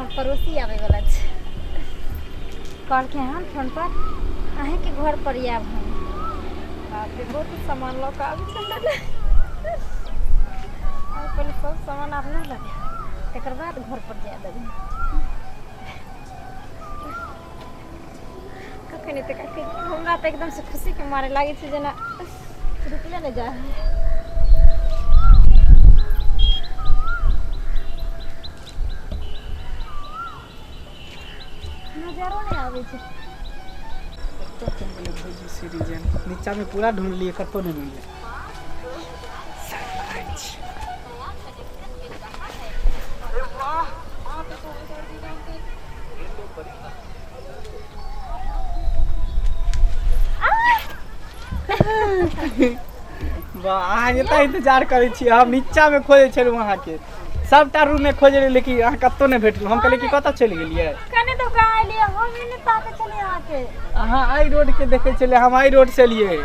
हमर पड़ोसी आवे वाला छै। कहल के हम फोन पर अहे के घर पर आब हम। बाप रे बहुत सामान लऽ के आबै छै ना। और पहले सब सामान आप ना लगे तकर बाद घर पर जा देबै। कखन एते कखन हमरा त एकदम से खुशी के मारे लागे छै जेना रुकले न जा। नजारो नहीं आवे छै। तो कम्प्लीट भौजी सीरीजन नीचा में पूरा ढूंढ लिए कतो नहीं मिले। अहाँ एतना इंतजार करे छी हम नीचा में खोजे छल वहाँ के सबटा रूम में खोजे लेकिन अहाँ कतो नहीं भेटल। हम कहले कि कतऽ चलि गेलिए कने तो कहाँ एलिए हम नहीं ताके चले यहाँ के। अहाँ आई रोड के देखे चले हम आई रोड से एलिए।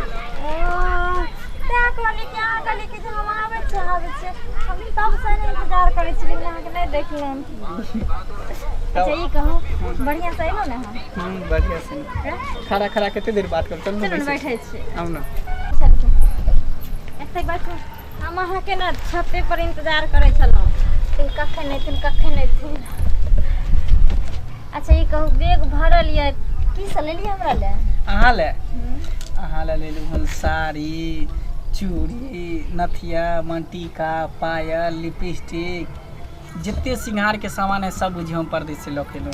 त्या कहली कि अहाँ कहली कि हम आबै छै हम तब से नहीं इंतजार करे छी लेकिन अहाँ के नहीं देखलहुँ। अच्छा ये कहो बढ़िया से एलो ना हम। बढ़िया से खड़ा खड़ा कितने देर बात कर चल चल बैठे छी आउ ना एते बैठो। हम अहाँ के ना छते पर इंतजार करे छलहुँ कखन एथिन। अच्छा ये कहू बैग भरल ये की सब लेलिए हमरा ले। अहाँ ले लेलू हन साड़ी चूड़ी नथिया मंटिका पायल लिपस्टिक जितने सिंगार के सामान है सब बुझी हम परदेश से लखेलू।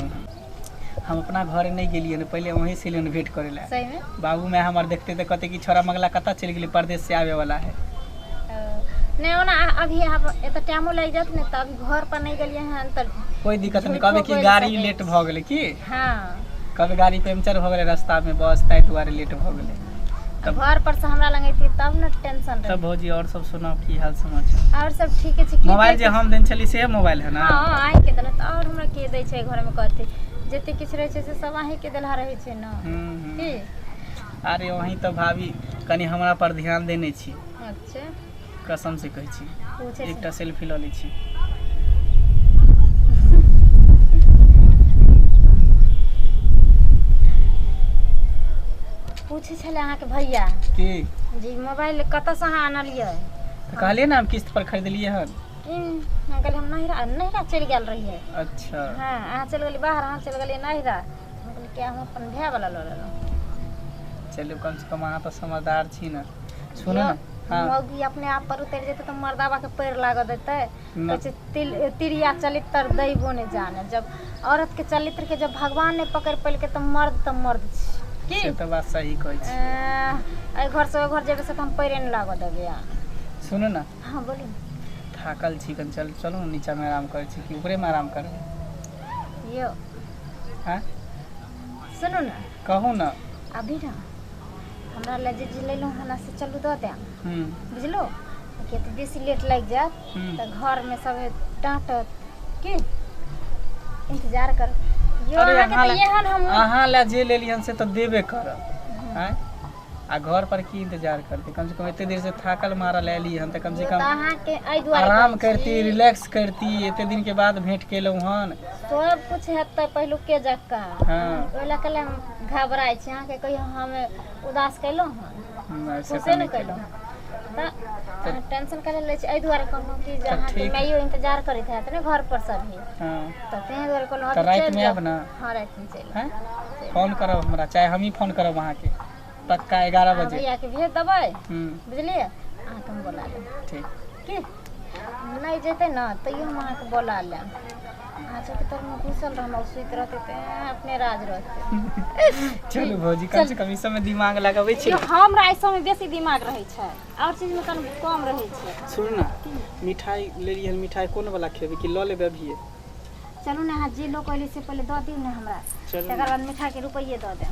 हम अपना घर नहीं गेलिए पहले वहीं से लियो भेंट करे ला। सही में बाबू मैं हमार देखते थे कहते कि छोरा मगला कता चल गेली परदेश से आवे वाला है। नहीं ओना अभी आप एत टाइमो लग जात ने त अभी घर पर नहीं गेलिए हैं अंतर कोई दिक्कत नहीं कभी कि गाड़ी लेट भ गेले की। हां कभी गाड़ी पंचर भ गेले रास्ता में बस ताई दुआरे लेट भ गेले तब घर पर से हमरा लगे थी तब न टेंशन रहे। तब भौजी और सब सुनाओ की हाल समाचार। और सब ठीक है। मोबाइल जे हम देन चली से मोबाइल है ना। हां आई के देलत और हमरा के दै छै घर में कहते जते किछ रहे छै से सब आही के देलहा रहे छै ना। की अरे वहीं तो भाभी कनी हमरा पर ध्यान देने छी। अच्छा कसम से कहै छी एकटा सेल्फी ल लै छी। पूछे छले अहाँ के भैया की जी मोबाइल कत से अहाँ आनलिए तो कहलिए ना हम किस्त पर खरीदलिए हन। हम कहले हम नहिरा चल गेल रहिए। अच्छा हां अहाँ चल गेली बाहर हम चल गेली नहिरा हम कहले क्या हम अपन भैया वाला ल लेलो। चलो कम से कम अहाँ तो समझदार छी ना। सुनो ना मौगी अपने आप पर उतर जेते तो मर्दावा के पैर लाग देते कहै तिरिया चलित्र दैबो ने जाने। जब औरत के चरित्र के जब भगवान ने पकड़ पेल के तो मर्द छी की। से तो बात सही कहै छी। ए घर से घर जेबे से हम पैरे न लाग देबे। सुनो ना हां बोली थाकल छी कन चलो नीचा में आराम करे छी कि ऊपरे में आराम करबे। यो हां सुनो ना कहू ना अभी ना हमरा ले जे लेलो हना से चलू द दे बुझलो कि तो बेसी लेट लग जात त घर में सब डांटत की इंतजार कर। यो अहाँ ला जे लेलियन से तो देबे करब हैं आ घर पर की इंतजार करते। कम से कम इतने देर से थाकल मारा ले ली हन त कम से कम अहाँ के आई दुआरे आराम करती रिलैक्स करती। इतने दिन के बाद भेंट केलौ हन सब कुछ हेतै पहलू के जक्का। हां ओला कले हम घबराई छी अहाँ के कहियो हम उदास कैलो हन से न कैलो त टेंशन करे ले छी आई दुआरे कहलौ कि अहाँ के मैयो इंतजार करैत हैत ने घर पर सब ही। हां त तें दुआरे कहलौ त रात में आब ना। हां रात में चल हैं फोन करब हमरा चाहे हम ही फोन करब वहां के पक्का 11 बजे भैया के भेज देबै बुझलिए अहाँ के हम बोला देब ठीक की नहीं जेते ना तइयो हम अहाँ के बोला लेब। अच्छा के तोर में घुसल रहना सुइत रहते ते अपने राज रहते। चलो भौजी कम से कम इस समय दिमाग लगाबै छी। हमरा इस समय बेसी दिमाग रहे छै और चीज में कम कम रहे छै। सुन ना मिठाई लेलिए मिठाई कोन वाला खेबे कि ल लेबे अभी। चलू ना जे लोग कहली से पहले द दिउ ना हमरा तकर बाद मिठाई के रुपये द दे।